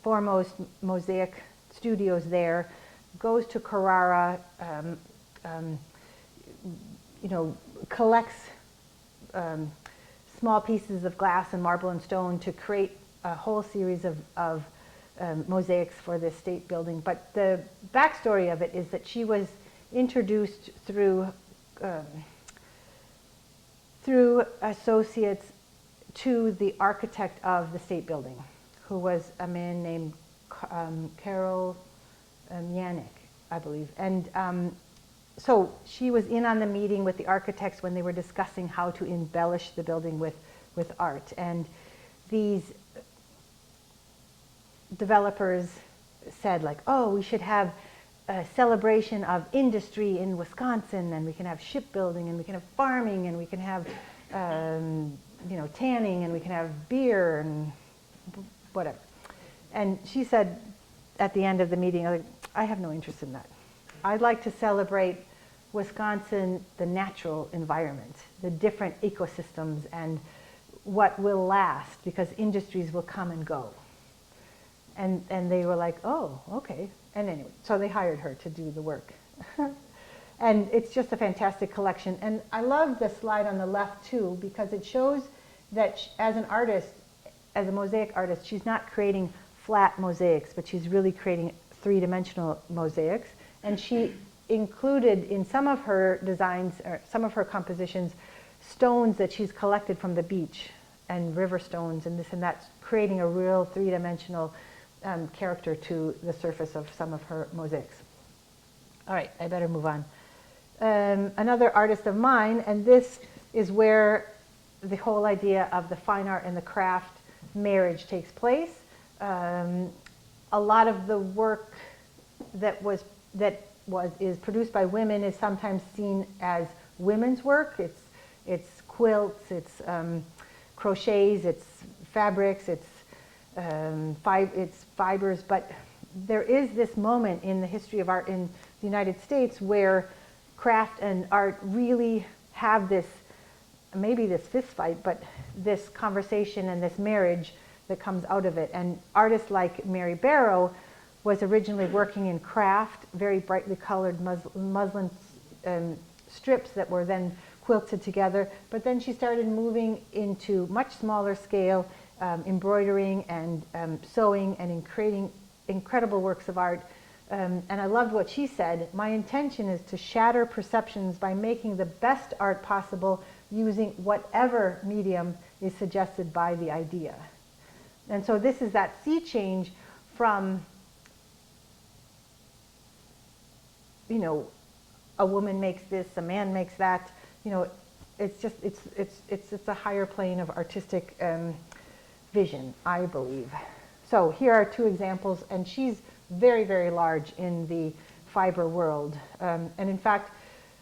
foremost mosaic studios there, goes to Carrara, collects small pieces of glass and marble and stone to create a whole series of mosaics for this state building. But the backstory of it is that she was introduced through associates to the architect of the state building, who was a man named Karol Janik, I believe. And so she was in on the meeting with the architects when they were discussing how to embellish the building with art. And these developers said, like, oh, we should have a celebration of industry in Wisconsin, and we can have shipbuilding, and we can have farming, and we can have tanning, and we can have beer and whatever. And she said at the end of the meeting, I have no interest in that. I'd like to celebrate Wisconsin, the natural environment, the different ecosystems, and what will last, because industries will come and go. And they were like, oh, okay. And anyway, so they hired her to do the work. And it's just a fantastic collection. And I love the slide on the left too, because it shows that as an artist, as a mosaic artist, she's not creating flat mosaics, but she's really creating three-dimensional mosaics. And she included in some of her designs, or some of her compositions, stones that she's collected from the beach, and river stones and this and that, creating a real three-dimensional character to the surface of some of her mosaics. All right, I better move on. Another artist of mine, and this is where the whole idea of the fine art and the craft marriage takes place. A lot of the work that is produced by women is sometimes seen as women's work. It's quilts, it's crochets, it's fabrics, it's fibers, but there is this moment in the history of art in the United States where craft and art really have this maybe this fist fight, but this conversation and this marriage that comes out of it. And artists like Mary Barrow was originally working in craft, very brightly colored muslin strips that were then quilted together. But then she started moving into much smaller scale embroidering and sewing and in creating incredible works of art. And I loved what she said. My intention is to shatter perceptions by making the best art possible using whatever medium is suggested by the idea. And so this is that sea change from, you know, a woman makes this, a man makes that. You know, it's just it's a higher plane of artistic vision, I believe. So here are two examples, and she's very, very large in the fiber world. And in fact,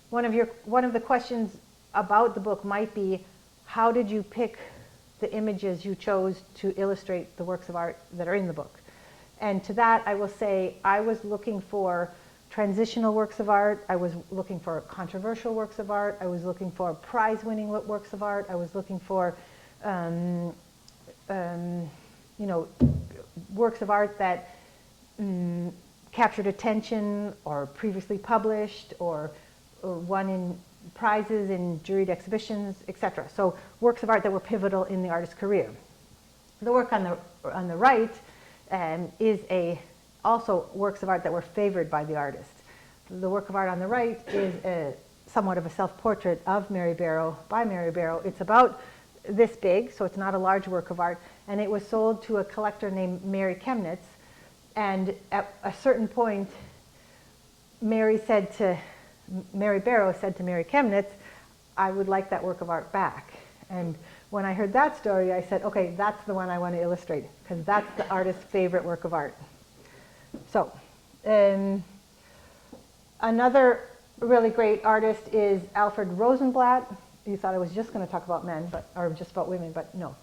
one of the questions about the book might be, how did you pick the images you chose to illustrate the works of art that are in the book? And to that, I will say, I was looking for transitional works of art. I was looking for controversial works of art. I was looking for prize-winning works of art. I was looking for, you know, works of art that captured attention or previously published or won in prizes in juried exhibitions, etc. So works of art that were pivotal in the artist's career. The work on the right is also works of art that were favored by the artist. The work of art on the right is somewhat of a self-portrait of Mary Barrow, by Mary Barrow. It's about this big, so it's not a large work of art, and it was sold to a collector named Mary Chemnitz. And at a certain point, Mary Barrow said to Mary Chemnitz, I would like that work of art back. And when I heard that story, I said, okay, that's the one I want to illustrate, because that's the artist's favorite work of art. So, another really great artist is Alfred Rosenblatt. You thought I was just going to talk about men, or just about women, but no.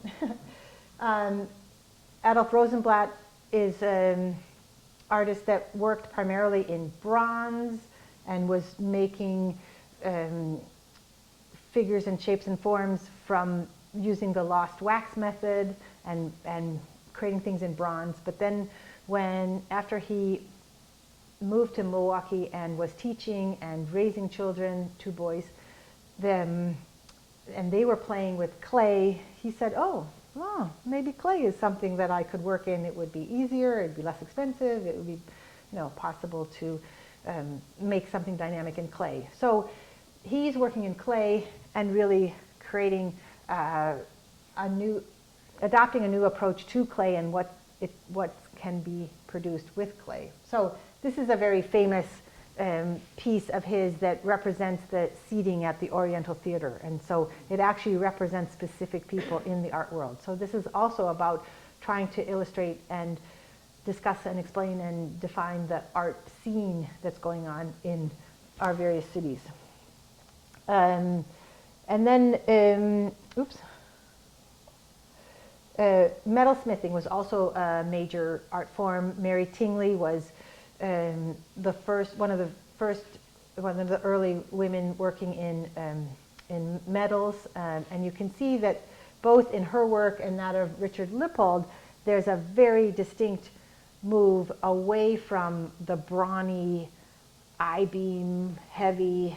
Adolf Rosenblatt is an artist that worked primarily in bronze and was making figures and shapes and forms from using the lost wax method and creating things in bronze. But then after he moved to Milwaukee and was teaching and raising children, 2 boys, and they were playing with clay, he said, oh, maybe clay is something that I could work in. It would be easier, it'd be less expensive, it would be, possible to make something dynamic in clay. So he's working in clay and really creating adopting a new approach to clay and what can be produced with clay. So this is a very famous piece of his that represents the seating at the Oriental Theater. And so it actually represents specific people in the art world. So this is also about trying to illustrate and discuss and explain and define the art scene that's going on in our various cities. And then, metalsmithing was also a major art form. Mary Tingley was one of the early women working in metals, and you can see that both in her work and that of Richard Lippold, there's a very distinct move away from the brawny, I-beam, heavy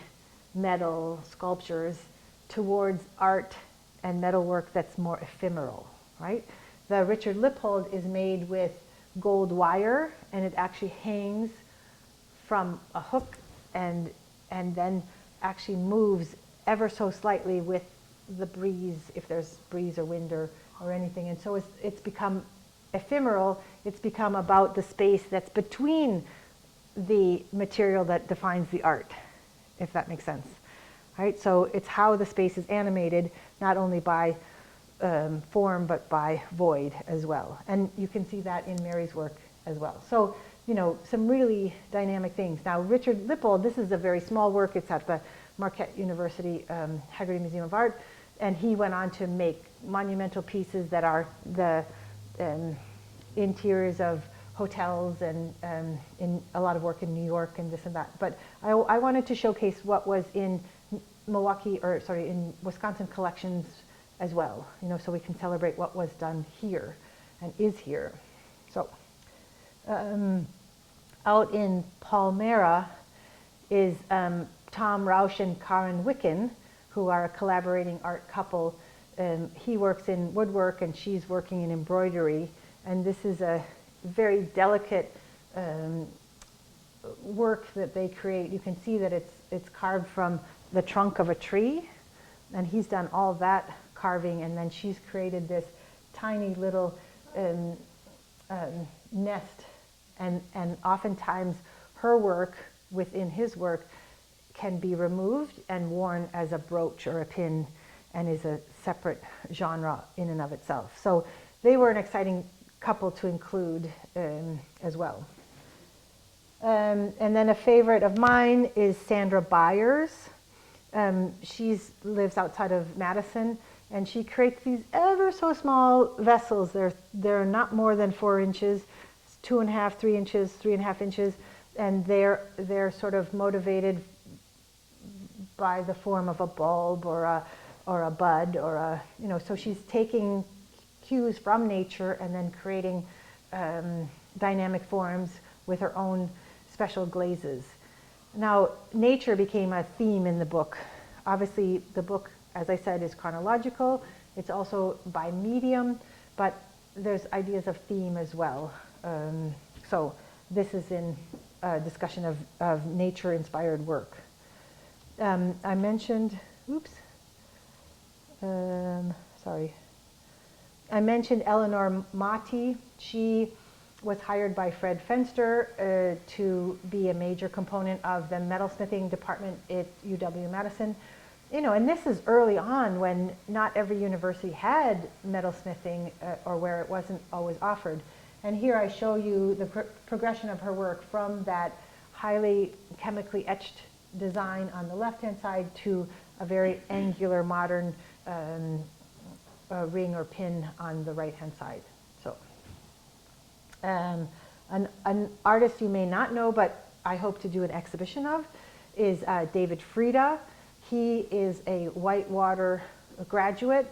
metal sculptures towards art and metalwork that's more ephemeral, right? The Richard Lippold is made with gold wire, and it actually hangs from a hook and then actually moves ever so slightly with the breeze, if there's breeze or wind or anything. And so it's become ephemeral. It's become about the space that's between the material that defines the art, if that makes sense. Right? So it's how the space is animated, not only by form, but by void as well. And you can see that in Mary's work as well. So, some really dynamic things. Now, Richard Lippold, this is a very small work. It's at the Marquette University Haggerty Museum of Art. And he went on to make monumental pieces that are the interiors of hotels and in a lot of work in New York and this and that. But I wanted to showcase what was in in Wisconsin collections as well, so we can celebrate what was done here and is here. So out in Palmyra is Tom Rausch and Karen Wicken, who are a collaborating art couple. He works in woodwork and she's working in embroidery. And this is a very delicate work that they create. You can see that it's carved from the trunk of a tree. And he's done all that carving, and then she's created this tiny little nest. And oftentimes her work within his work can be removed and worn as a brooch or a pin, and is a separate genre in and of itself. So they were an exciting couple to include as well. And then a favorite of mine is Sandra Byers. She lives outside of Madison, and she creates these ever so small vessels. They're not more than 4 inches, 2.5, 3 inches, 3.5 inches, and they're sort of motivated by the form of a bulb or a bud so she's taking cues from nature and then creating dynamic forms with her own special glazes. Now, nature became a theme in the book. Obviously, the book, as I said, is chronological. It's also by medium, but there's ideas of theme as well. So this is in a discussion of nature-inspired work. I mentioned, I mentioned Eleanor Motti. She was hired by Fred Fenster to be a major component of the metalsmithing department at UW-Madison. And this is early on when not every university had metalsmithing or where it wasn't always offered. And here I show you the progression of her work from that highly chemically etched design on the left-hand side to a very angular modern ring or pin on the right-hand side. So an artist you may not know, but I hope to do an exhibition of, is David Frieda. He is a Whitewater graduate,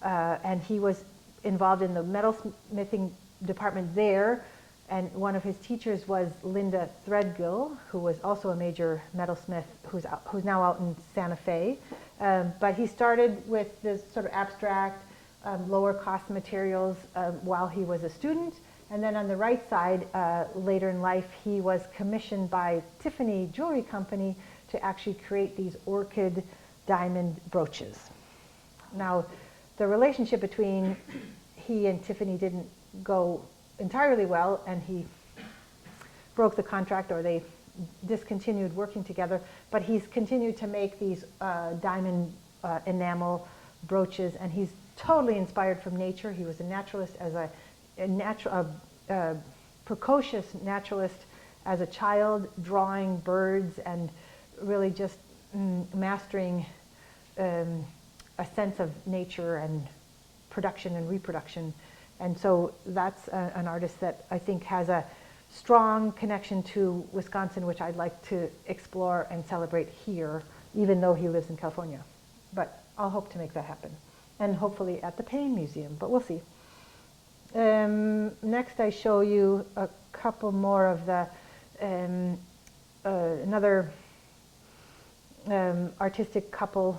and he was involved in the metalsmithing department there. And one of his teachers was Linda Threadgill, who was also a major metalsmith, who's now out in Santa Fe. But he started with this sort of abstract, lower cost materials while he was a student. And then on the right side, later in life, he was commissioned by Tiffany Jewelry Company to actually create these orchid diamond brooches. Now, the relationship between he and Tiffany didn't go entirely well, and he broke the contract, or they discontinued working together, but he's continued to make these diamond enamel brooches, and he's totally inspired from nature. He was a naturalist, as a precocious naturalist as a child, drawing birds and really just mastering a sense of nature and production and reproduction. And so that's an artist that I think has a strong connection to Wisconsin, which I'd like to explore and celebrate here, even though he lives in California. But I'll hope to make that happen. And hopefully at the Payne Museum, but we'll see. Next I show you a couple more of the, another artistic couple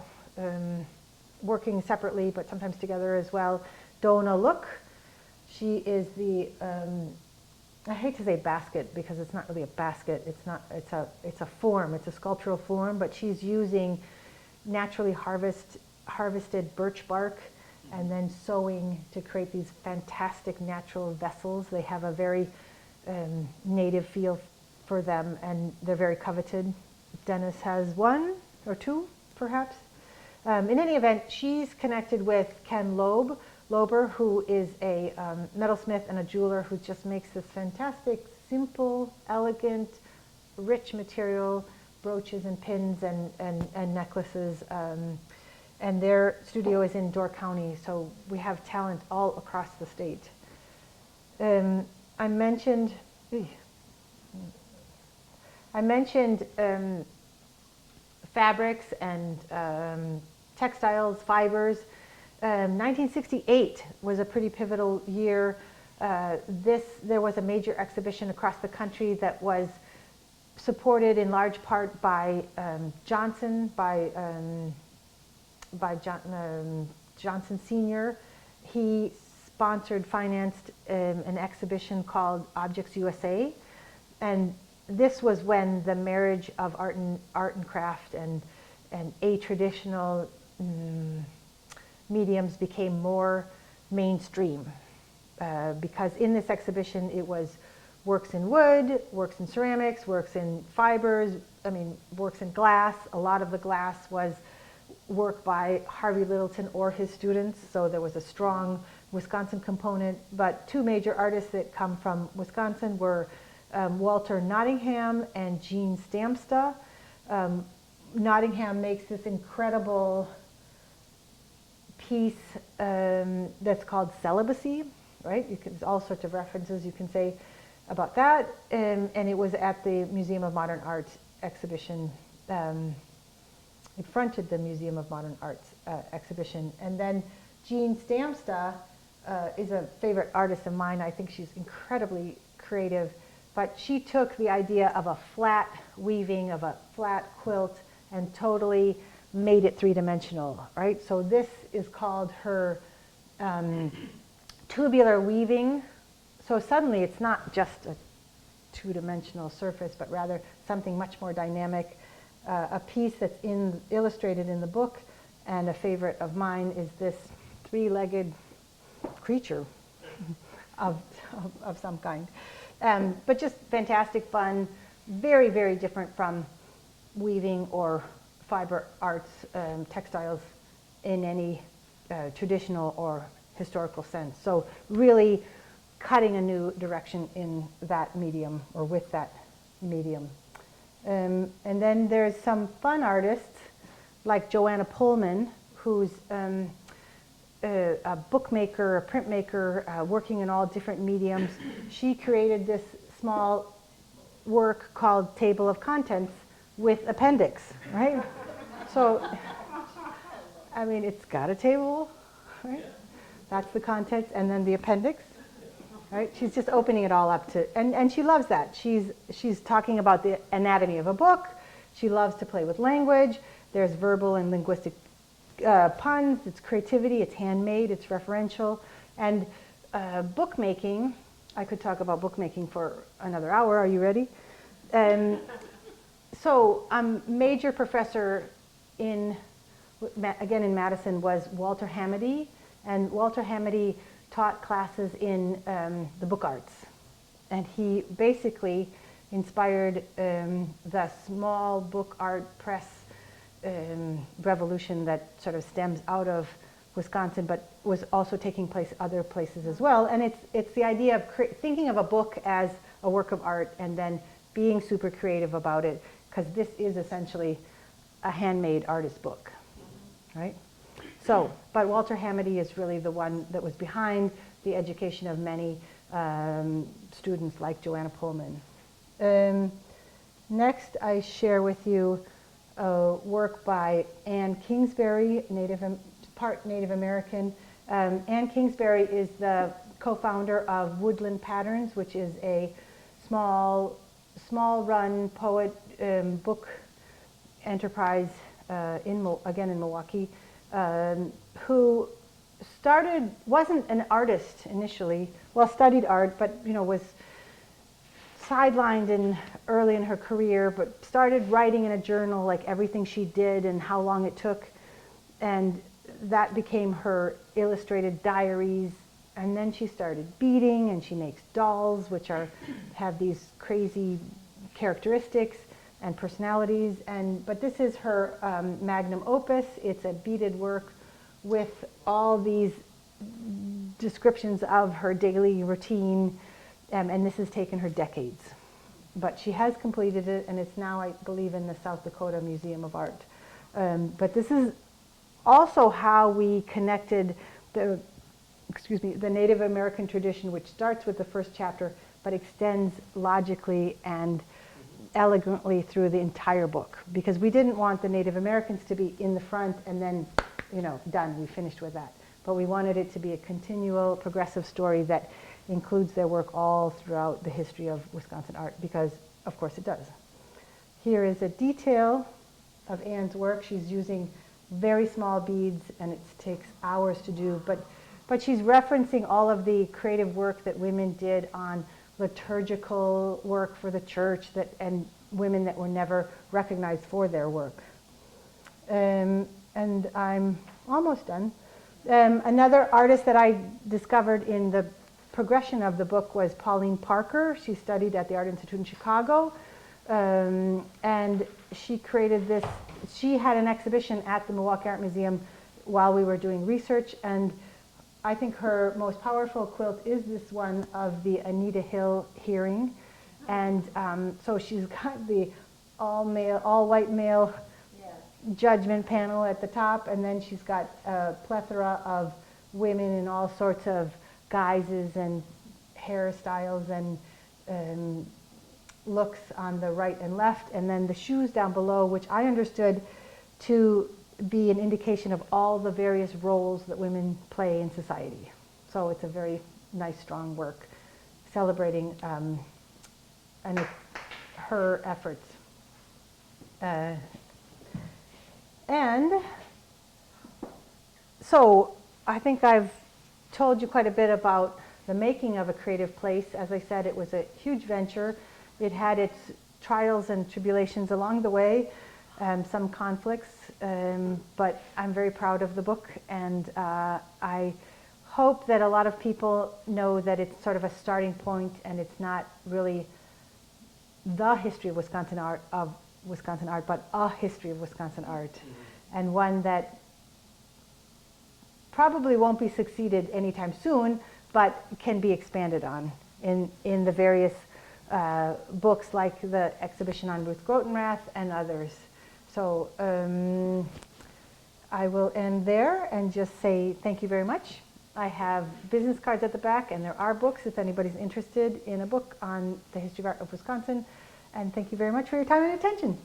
working separately, but sometimes together as well. Dona Look. She is the, I hate to say basket because it's not really a basket. It's a form. It's a sculptural form, but she's using naturally harvested birch bark and then sewing to create these fantastic natural vessels. They have a very native feel for them, and they're very coveted. Dennis has 1 or 2, perhaps. In any event, she's connected with Ken Lober, who is a metalsmith and a jeweler who just makes this fantastic, simple, elegant, rich material brooches and pins and necklaces. And their studio is in Door County, so we have talent all across the state. I mentioned fabrics and textiles, fibers. 1968 was a pretty pivotal year. There was a major exhibition across the country that was supported in large part by Johnson, Johnson Sr. He sponsored, financed an exhibition called Objects USA, and this was when the marriage of art and craft and a-traditional mediums became more mainstream. Because in this exhibition it was works in wood, works in ceramics, works in fibers, works in glass. A lot of the glass was work by Harvey Littleton or his students, so there was a strong Wisconsin component. But two major artists that come from Wisconsin were Walter Nottingham and Jean Stamsta. Nottingham makes this incredible piece that's called Celibacy, right? There's all sorts of references you can say about that, and it was at the Museum of Modern Art exhibition. It fronted the Museum of Modern Arts exhibition. And then Jean Stamsta is a favorite artist of mine. I think she's incredibly creative, but she took the idea of a flat weaving, of a flat quilt, and totally made it three-dimensional, right? So this is called her tubular weaving. So suddenly it's not just a two-dimensional surface, but rather something much more dynamic. A piece that's illustrated in the book, and a favorite of mine is this three-legged creature of some kind. But just fantastic fun, very, very different from weaving or fiber arts, textiles in any traditional or historical sense. So really cutting a new direction in that medium, or with that medium. And then there's some fun artists like Joanna Pullman, who's a bookmaker, a printmaker, working in all different mediums. She created this small work called Table of Contents with appendix, right? So, it's got a table, right? That's the contents, and then the appendix. Right? She's just opening it all up to, and she loves that. She's talking about the anatomy of a book. She loves to play with language. There's verbal and linguistic puns. It's creativity. It's handmade. It's referential. And bookmaking, I could talk about bookmaking for another hour. Are you ready? So major professor again in Madison was Walter Hamady, and Walter Hamady taught classes in the book arts, and he basically inspired the small book art press revolution that sort of stems out of Wisconsin, but was also taking place other places as well. And it's the idea of thinking of a book as a work of art and then being super creative about it, because this is essentially a handmade artist book, right? So, but Walter Hamady is really the one that was behind the education of many students like Joanna Pullman. Next, I share with you work by Anne Kingsbury, part Native American. Anne Kingsbury is the co-founder of Woodland Patterns, which is a small-run poet book enterprise again in Milwaukee. Who wasn't an artist initially, studied art, but was sidelined early in her career, but started writing in a journal like everything she did and how long it took, and that became her illustrated diaries. And then she started beading, and she makes dolls which have these crazy characteristics and personalities, but this is her magnum opus. It's a beaded work with all these descriptions of her daily routine, and this has taken her decades. But she has completed it, and it's now, I believe, in the South Dakota Museum of Art. But this is also how we connected the Native American tradition, which starts with the first chapter, but extends logically and elegantly through the entire book, because we didn't want the Native Americans to be in the front and then, done, we finished with that. But we wanted it to be a continual, progressive story that includes their work all throughout the history of Wisconsin art, because of course it does. Here is a detail of Anne's work. She's using very small beads, and it takes hours to do, but she's referencing all of the creative work that women did on liturgical work for the church, and women that were never recognized for their work. And I'm almost done. Another artist that I discovered in the progression of the book was Pauline Parker. She studied at the Art Institute in Chicago, and she created this. She had an exhibition at the Milwaukee Art Museum while we were doing research, and I think her most powerful quilt is this one of the Anita Hill hearing. And so she's got the all white male judgment panel at the top, and then she's got a plethora of women in all sorts of guises and hairstyles and looks on the right and left, and then the shoes down below, which I understood to be an indication of all the various roles that women play in society. So it's a very nice, strong work celebrating her efforts. And so I think I've told you quite a bit about the making of a creative place. As I said, it was a huge venture. It had its trials and tribulations along the way, some conflicts, but I'm very proud of the book, and I hope that a lot of people know that it's sort of a starting point, and it's not really the history of Wisconsin art, but a history of Wisconsin art, and one that probably won't be succeeded anytime soon, but can be expanded on in the various books like the exhibition on Ruth Grotenrath and others. So I will end there and just say thank you very much. I have business cards at the back, and there are books if anybody's interested in a book on the history of art of Wisconsin. And thank you very much for your time and attention.